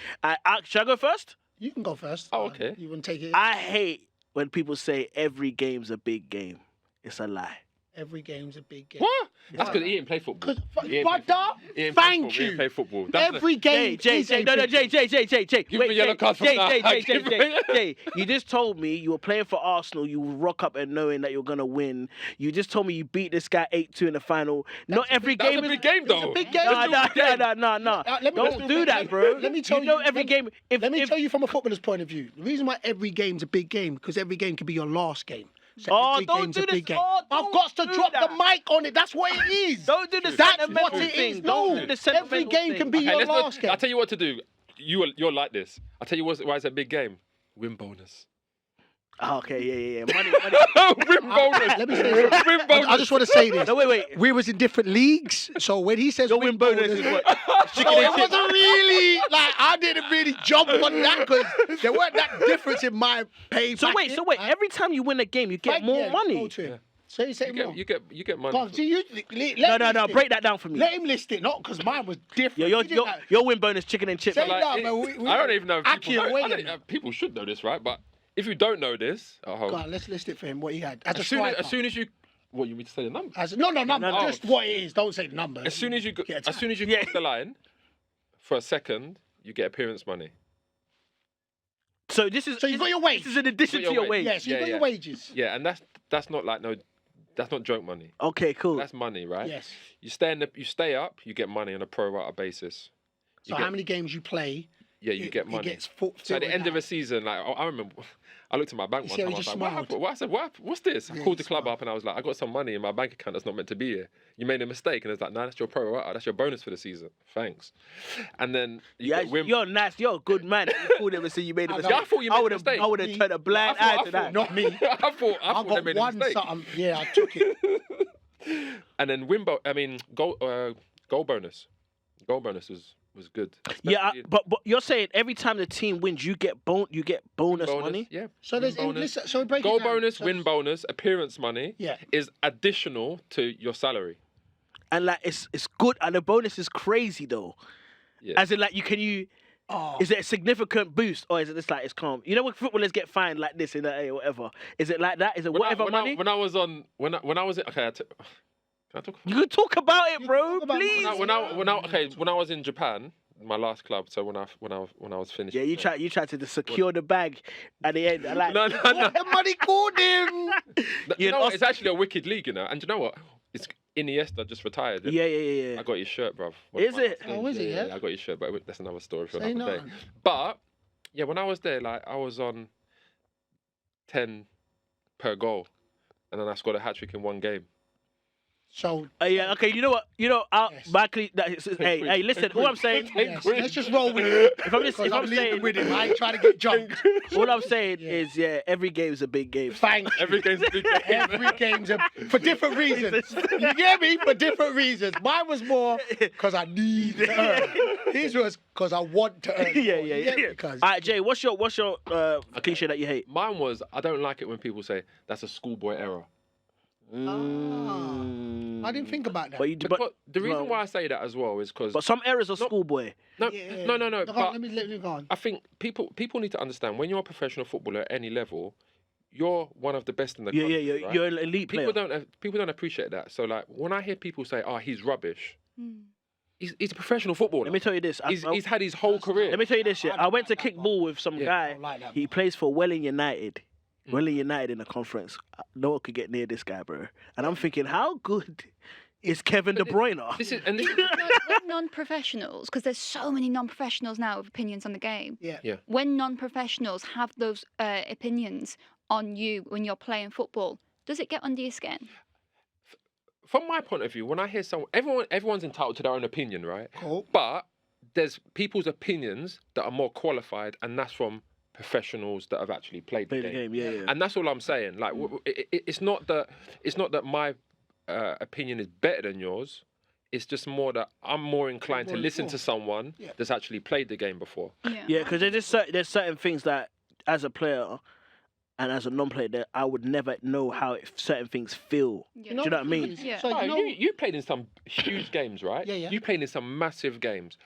Should I go first? You can go first. Oh, okay. You want to take it? I hate when people say every game's a big game. It's a lie. Every game's a big game. What? That's because he didn't play football. Brother, thank He didn't play you. football. That's Every game Jay, is a no, big Jay. Give me a yellow card from now. Jay. You just told me you were playing for Arsenal. You would rock up and knowing that you're gonna win. You just told me you beat this guy 8-2 in the final. Not every That's game a is big game, though. big game. No. Let me- Don't do that, bro. Let me tell you know you- every let- game. Let me tell you from a footballer's point of view. The reason why every game's a big game, because every game could be your last game. So Oh, every don't game's do a big this. game. Oh, I've don't got to do drop that. the mic on it. That's what it is. Don't do the That's sentimental what it thing. is. Don't No. do the Every sentimental game thing. can be your last game. I'll tell you what to do. You're like this. I'll tell you why it's a big game. Win bonus. Oh, okay, yeah. Money. Win bonus. Let me say this. Win bonus. I just want to say this. No, wait. We was in different leagues, so when he says Your win bonus is what? Chicken No, and it chips. wasn't really like I didn't really jump on that because there weren't that difference in my pay. So wait. Every time you win a game, you get more money. So you say more. You get money. Go on, so you, No. Break that down for me. Let him list it, not because mine was different. Your win bonus chicken and chips. Say Like, that, man. I don't even know. If people, Aki, wait a I don't- people should know this, right? But if you don't know this, Go on, let's list it for him. What he had as a as striker. soon as you, what you mean to say the number? No, number. No. Just what it is. Don't say the number. As soon as you Get cross the line, for a second, you get appearance money. So this is. So you've got your wage. This is in addition You've to got your your wage. Yes, you've got your wages. Yeah, and that's not like that's not joke money. Okay, cool. That's money, right? Yes. You stay up, you get money on a pro rata basis. So how many games you play? Yeah, you get money. It gets full. So at the end of a season, like I remember, I looked at my bank You one see how time. I he was just like, smiled? what happened? What happened? What's this? I Yeah, called he the club smiled. up and I was like, I got some money in my bank account that's not meant to be here. You made a mistake, and it's like, no, that's your pro rata. That's your bonus for the season. Thanks. And then You're nice. You're a good man. You called him and said you made a mistake. Yeah, I thought you made a mistake. I would have turned a blind eye to that. Not me. I thought I they got made a one mistake. something. Yeah, I took it. And then goal bonus. Goal bonus was good. Yeah, Especially but you're saying every time the team wins, you get bonus money. Yeah. So there's win bonus. listen, so break it Goal down. bonus, So win bonus, appearance money Yeah. is additional to your salary. And like it's good, and the bonus is crazy though. Yeah. As in like Oh. is it a significant boost or is it just like it's calm? You know when footballers get fined like this in the or whatever? Is it like that? Is it whatever money? When I was in, okay, can I talk? You can talk about it, bro. talk about Please. money. When I was in Japan, my last club. So when I was finished. Yeah, you tried to secure the bag at the end. I like. No. The money called him. You know what? It's actually a wicked league, you know. And you know what? It's Iniesta just retired. Yeah. I got your shirt, bruv. Is it? Oh, is it, yeah? I got your shirt, but that's another story for Say another day. none. But yeah, when I was there, like I was on 10 per goal, and then I scored a hat trick in one game. So Yeah. Okay. You know what? Yes. Hey, listen. All I'm saying. yes, let's just roll with it. If I'm Because I'm leaving saying, with him. I ain't trying to get jumped. all I'm saying is, every game is a big game. Thank you. Every game's a big game. Every game's for different reasons. You get me? For different reasons. Mine was more because I need to earn. His was because I want to earn. Yeah. You get me? Because All right, Jay. What's your cliche that you hate? Mine was, I don't like it when people say that's a schoolboy error. I didn't think about that. But you, But the reason why I say that as well is because but some errors are schoolboy. no. Go on, But let me go on. I think people need to understand when you're a professional footballer at any level, you're one of the best in the Yeah, country. Right? you're an elite player. People don't appreciate that. So like when I hear people say, "Oh, he's rubbish," Hmm. he's a professional footballer. Let me tell you this. He's had his whole career. Let me tell you this. Yeah, I went to kick ball with some Yeah. guy. I don't like that, He plays for Welling United. Welling United in the conference. No one could get near this guy, bro. And I'm thinking, how good is Kevin De Bruyne? This is When non-professionals, because there's so many non-professionals now with opinions on the game. Yeah. When non-professionals have those opinions on you when you're playing football, does it get under your skin? from my point of view, when I hear someone, everyone's entitled to their own opinion, right? Cool. But there's people's opinions that are more qualified, and that's from professionals that have actually played the game. Yeah. And that's all I'm saying. Like, it's not that my opinion is better than yours. It's just more that I'm more inclined to listen to someone that's actually played the game before. Yeah, because there's certain things that, as a player and as a non-player, that I would never know how certain things feel. Do you know what I mean? Yeah. So, You played in some huge games, right? Yeah. You played in some massive games.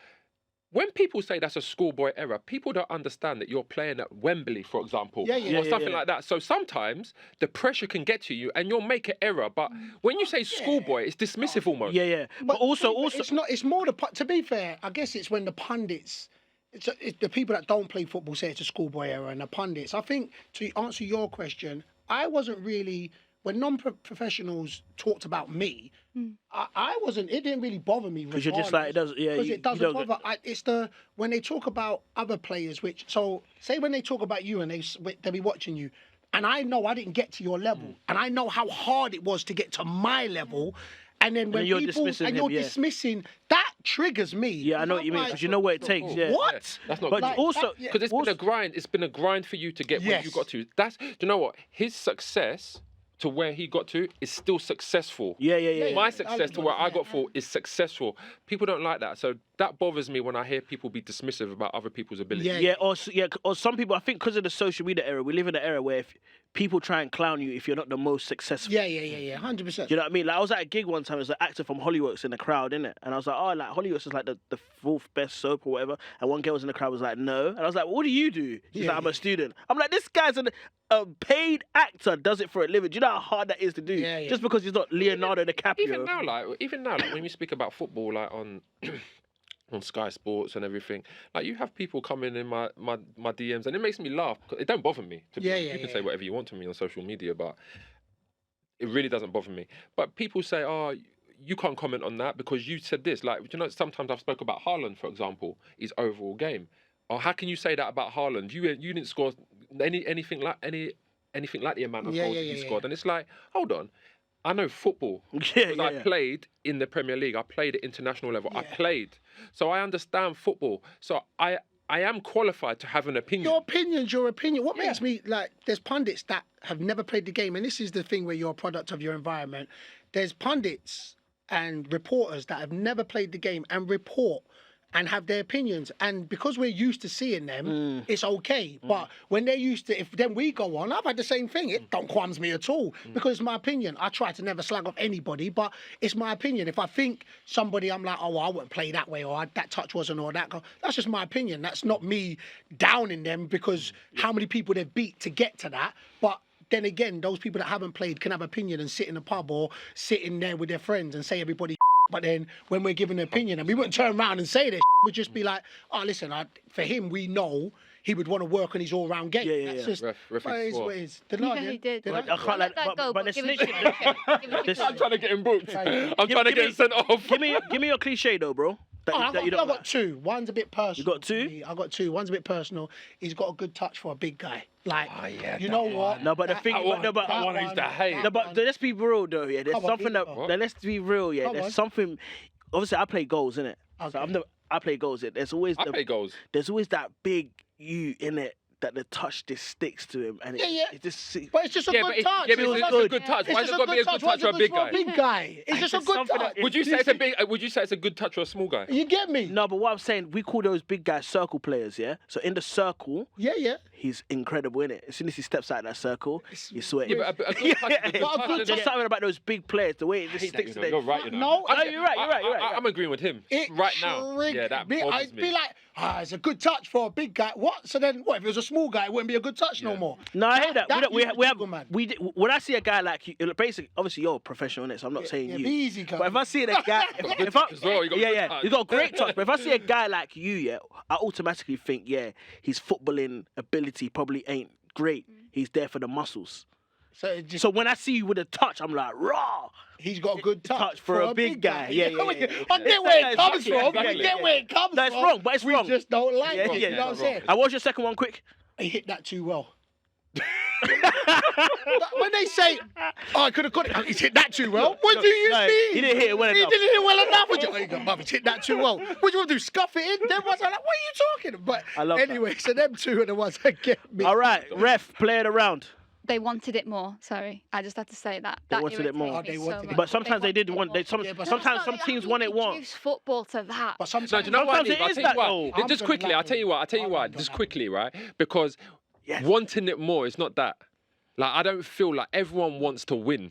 When people say that's a schoolboy error, people don't understand that you're playing at Wembley, for example, or something like that. So sometimes the pressure can get to you and you'll make an error. But when you say schoolboy, it's dismissive almost. Yeah. But also, it's not. It's more to be fair. I guess it's when the pundits. It's the people that don't play football say it's a schoolboy error, and the pundits. I think, to answer your question, I wasn't really, when non-professionals talked about me, I wasn't. It didn't really bother me because you're just like, it doesn't. Yeah, because it doesn't bother. It's when they talk about other players, say when they talk about you and they'll be watching you, and I know I didn't get to your level, and I know how hard it was to get to my level. And then when you're people dismissing, that triggers me. Yeah, I know what you mean, because you know what it takes. Yeah. What? Yeah, that's not But cool. also, Because it's been a grind. It's been a grind for you to get where you got to. Do you know what? His success to where he got to is still successful. Yeah. My success to where I got for is successful. People don't like that, so that bothers me when I hear people be dismissive about other people's ability. Yeah, or some people. I think because of the social media era, we live in an era where if people try and clown you if you're not the most successful. Yeah, 100%. Do you know what I mean? Like, I was at a gig one time. There's an actor from Hollywood's in the crowd, innit? And I was like, oh, like Hollywood's is like the fourth best soap or whatever. And one girl was in the crowd was like, no. And I was like, what do you do? She's like, I'm a student. I'm like, this guy's a paid actor, does it for a living. Do you know how hard that is to do? Yeah. Just because he's not Leonardo DiCaprio. Even now, like when we speak about football, like on Sky Sports and everything, like you have people coming in my DMs, and it makes me laugh. It don't bother me. You can say whatever you want to me on social media, but it really doesn't bother me. But people say, oh, you can't comment on that because you said this. Like, you know, sometimes I've spoke about Haaland, for example, his overall game. Or how can you say that about Haaland? You didn't score anything like the amount of goals that he scored. And it's like, hold on. I know football. I played in the Premier League. I played at international level. I played. So I understand football. So I am qualified to have an opinion. Your opinion's your opinion. What makes me, like, there's pundits that have never played the game, and this is the thing where you're a product of your environment. There's pundits and reporters that have never played the game and report and have their opinions, and because we're used to seeing them, it's okay. But when they're used to, if then we go on, I've had the same thing. It don't qualms me at all because it's my opinion. I try to never slag off anybody, but it's my opinion. If I think somebody, I'm like, oh, well, I wouldn't play that way, or that touch wasn't, or that. That's just my opinion. That's not me downing them because how many people they've beat to get to that. But then again, those people that haven't played can have opinion and sit in a pub or sit in there with their friends and say everybody. But then when we're giving an opinion, and we wouldn't turn around and say this, we'd just be like, oh, listen, for him, we know he would want to work on his all-round game. That's just what it is. He did. I can't let that go, but the snitch. I'm trying to get him booked. I'm trying to get him sent off. Give me your cliche though, bro. I've got two. One's a bit personal. You got two? I got two. One's a bit personal. He's got a good touch for a big guy. Like, you know what? No, but the thing, I want to to hate. No, but let's be real though. Yeah, there's something that. Let's be real. Yeah, there's something. Obviously, I play goals, innit? So I play goals. There's always. I play goals. There's always that big you in it. That the touch just sticks to him, and it just. But it's just a good touch. Yeah, but it's a good touch. Why has it got to be a good touch for a big guy? It's just a good touch. Would you say it's a big? Would you say it's a good touch for a small guy? You get me? No, but what I'm saying, we call those big guys circle players, yeah. So in the circle, he's incredible in it. As soon as he steps out of that circle, you sweat. Yeah, but a good touch is a good touch. Just something about those big players, the way it just sticks to them. You're right, you know. No, you're right. I'm agreeing with him right now. Yeah, that bothers I'd me. be like, it's a good touch for a big guy. What? So then, what if it was a small guy? It wouldn't be a good touch no more. No, I hear that. We when I see a guy like you, basically, obviously you're a professional, innit? So I'm not saying you. Be easy, but if I see a guy, you got a great touch. But if I see a guy like you, I automatically think, his footballing ability probably ain't great. He's there for the muscles. So when I see you with a touch, I'm like, raw. He's got a good touch for a big guy. Yeah. I get where it comes from. We get where it comes from. That's wrong, but it's wrong. We just don't like it. You know what I'm saying? And what's your second one, quick? He hit that too well. When they say, "Oh, I could have got it," he's hit that too well. What do you No, mean? he didn't hit it well He enough. didn't hit it well enough. Oh, you got, "Bruv, he's hit that too well." What do you want to do? Scuff it in? Then was I like, "What are you talking about?" I love anyway, so them two are the ones that get me. All right, ref, play it around. They wanted it more. Sorry, I just had to say that. They That wanted it more. irritated me Oh, they so wanted it. much. But sometimes they did want. wanted They it more. sometimes some That's not- teams how want do it you more. reduce football to that. But sometimes, No, do you know what? Sometimes it I'll is tell you that, why. though. I'm Just gonna quickly, like I'll tell you why. I'll tell you I'm why. gonna Just like quickly, right? Because Yes. wanting it more is not that. Like, I don't feel like everyone wants to win. You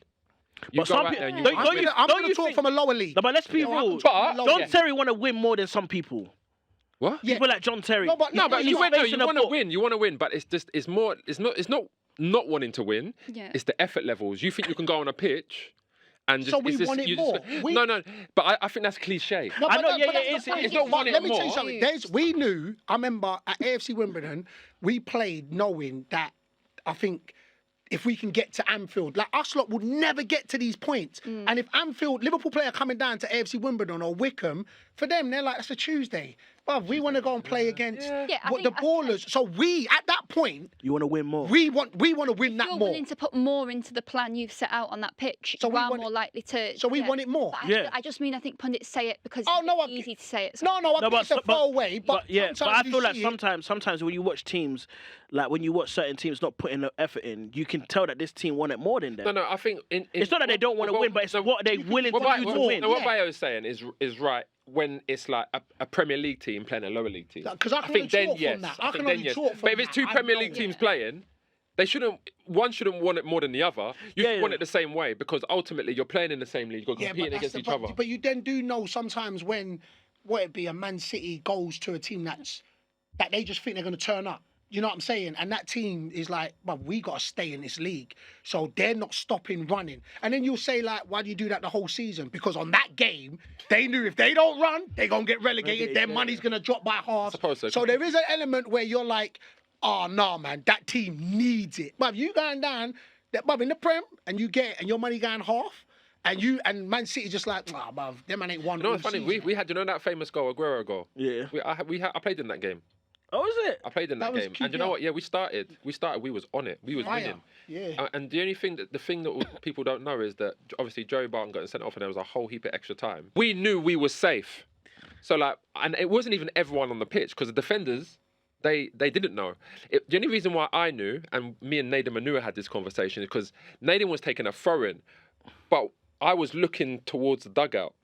But go some out people- there and you don't- want to don't win. I'm Don't gonna you talk think- from a lower league. No, but let's be Yeah, real. But- John yeah. Terry want to win more than some people. What? Yeah. People like John Terry. No, but No, but He's you want to facing a win. ball. You want to win, but it's just it's more. It's not wanting to win. Yeah. It's the effort levels. You think you can go on a pitch, and just So we it's just, want it you more. No, but I think that's cliche. No, I but know, that- yeah, but yeah, that's the it's point. not But wanting let me it tell you more. something. We knew. I remember at AFC Wimbledon, we played knowing that. I think if we can get to Anfield, like us lot would never get to these points. And if Anfield, Liverpool player coming down to AFC Wimbledon or Wickham, for them they're like, that's a Tuesday. But we want to go and play against Yeah, I the think- ballers. So we at that point You want to win more. we want to win that You're more. willing to put more into the plan you've set out on that pitch. So you we are want more it- likely to. So we want it more. But Yeah. I just mean I think pundits say it because Oh, no, it's I- easy to say it. No, I No, think but it's a throwaway. But yeah, but I sometimes feel you like see it. sometimes when you watch teams, like when you watch certain teams not putting the effort in, you can tell that this team want it more than them. No, I think It's not that they don't want to win, but it's what they're willing to do to win. What Bayo is saying is right when it's like a Premier League team playing a lower league team. Because I can think only then talk yes. from that. I I think can then only yes. talk from But if it's two that. I Premier know League teams that. playing, one shouldn't want it more than the other. You Yeah, should want yeah. it the same way because ultimately you're playing in the same league. You're competing that's against the- each but, other. But you then do know sometimes when, what it be, a Man City goes to a team that they just think they're going to turn up. You know what I'm saying? And that team is like, well, we got to stay in this league. So they're not stopping running. And then you'll say, like, why do you do that the whole season? Because on that game, they knew if they don't run, they're going to get relegated. Their money's going to drop by half. suppose so. So there is an element where you're like, oh, nah, man, that team needs it. But if you going down, but in the Prem, and you get, and your money going half, and Man City just like, nah, bruv, them man ain't won. You know all what's funny? season. We had, you know that famous goal, Aguero goal? Yeah. I played in that game. Oh, is it? I played in that That was game. And you know QPR. what? Yeah, we started, we was on it. We was Fire. winning. Yeah. And the only thing that people don't know is that obviously Joey Barton got sent off and there was a whole heap of extra time. We knew we were safe. So like, and it wasn't even everyone on the pitch because the defenders, they didn't know. The only reason why I knew, and me and Naden Manua had this conversation, is because Naden was taking a throw-in, but I was looking towards the dugout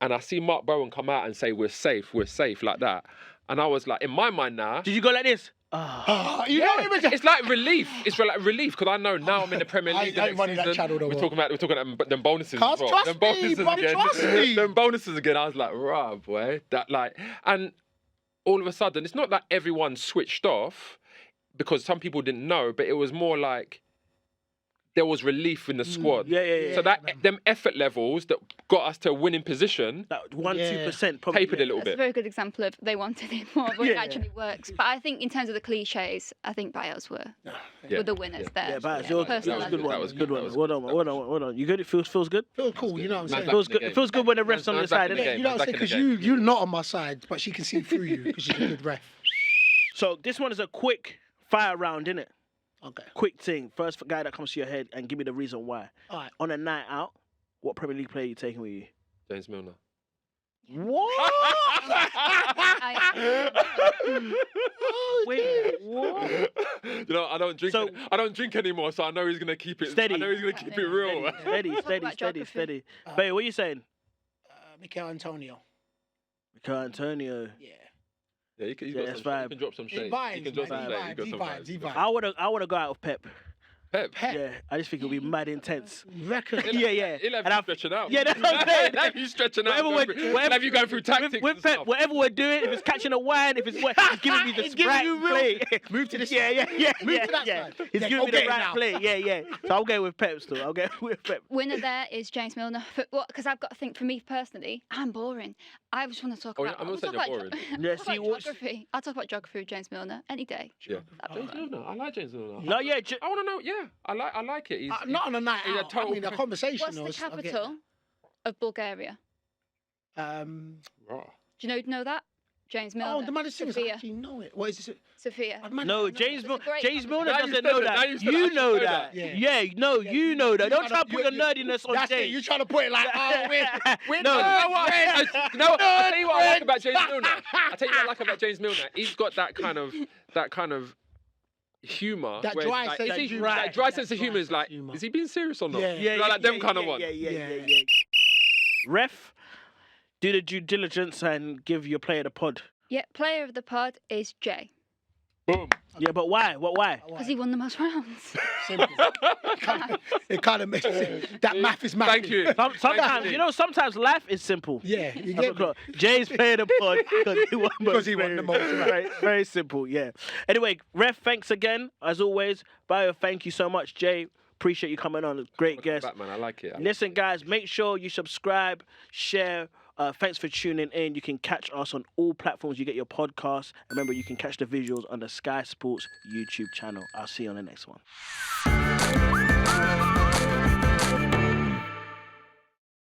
and I see Mark Bowen come out and say, we're safe, like that. And I was like, in my mind now, Did you go like this? You know what I mean? it's like relief. It's like relief because I know now I'm in the Premier I League. the ain't next running that season. channel no We're more. talking about them bonuses. Cuz, as well. trust Them me, bonuses bruv, again. trust me. Them bonuses again. I was like, rah, boy. That like, and all of a sudden, it's not that everyone switched off because some people didn't know, but it was more like there was relief in the squad. Yeah. So that them effort levels that got us to a winning position That 1-2% probably. tapered a little That's a bit. very good example of they wanted it more, but it Yeah. actually works. But I think in terms of the cliches, I think Bios were the winners there. Yeah, but That yours was was a good one. that was Good good. one. That was Hold on, good. hold on. You good? It feels good. Feels cool, you know what I'm saying? Man's Feels back in the good. It game. feels good when the ref's on the Man's back side. in the innit? game. You know what I'm Back saying? in the Because you're not on my side, but she can see through you because she's a good ref. So this one is a quick fire round, innit? Okay. Quick thing. First guy that comes to your head and give me the reason why. All right. On a night out, what Premier League player are you taking with you? James Milner. What? Oh, Wait, what? You know, I don't drink. So- I don't drink anymore, so I know he's gonna keep it Steady. I know he's gonna keep it real. Steady. Babe, what are you saying? Mikel Antonio. Mikel Antonio. Yeah. Yeah, you Yeah, that's fine. can drop some He shade. vibes, You can drop man. some shade. He You got some vibes. vibes. I wanna go out with Pep. Pep. Yeah, I just think it'll be mad intense. Reckon. Yeah. He'll have And you I- stretching out. Yeah, that's what I'm saying. He'll have you stretching out. Whatever He'll have you going through tactics with and Pep, stuff. whatever we're doing, if it's catching a wine, if it's he's giving me the He's giving right you real- play. Move to this Yeah. Move to that yeah. side. He's Yeah, giving go me get the it right now. play. Yeah. So I'll go with Pep still. I'll go with Pep. Winner there is James Milner. Because I've got to think, for me personally, I'm boring. I just want to talk Oh, about. yeah, I'm we'll not saying talk you're about boring. Yeah, talk see, about what's- geography. I'll talk about geography with James Milner any day. Yeah. That'd be James fun. Milner. I like James Milner. No, yeah. I want to know. Yeah, I like it. He's, Not on a night he's a out. I total mean, a conversation. What's the I get- capital of Bulgaria? Um, Raw. Do you know that? James Milner. Oh, the man is singers. I Sophia. actually know it. What is this? Sophia. No, James It's a great Milner Now you doesn't said know it, now that. you said it, I You should know know that. that. Yeah, no, you know that. Don't try to put your you- nerdiness on That's it. James. You trying to put it like, oh, we're No. You know what? I'll tell you what I like about James Milner. I'll tell you what I like about James Milner. He's got that kind of humour. That where dry it's like, sense is of he- humour. that dry That sense of dry humour is sense of like, humour. is he being serious or not? Yeah. You know, like them kind of one. Yeah. Ref, do the due diligence and give your player the pod. Yeah, player of the pod is Jay. Boom. Yeah, but why? Why? Because he won the most rounds. Simple. It kind of makes sense. That math is math. Thank you. Sometimes, you know, sometimes life is simple. Yeah, you get me. Jay's playing the pod because he won the most. Very, very simple, yeah. Anyway, Ref, thanks again, as always. Bayo, thank you so much. Jay, appreciate you coming on. Great guest. Batman, I like it. Listen, guys, make sure you subscribe, share. Thanks for tuning in. You can catch us on all platforms you get your podcasts. Remember, you can catch the visuals on the Sky Sports YouTube channel. I'll see you on the next one.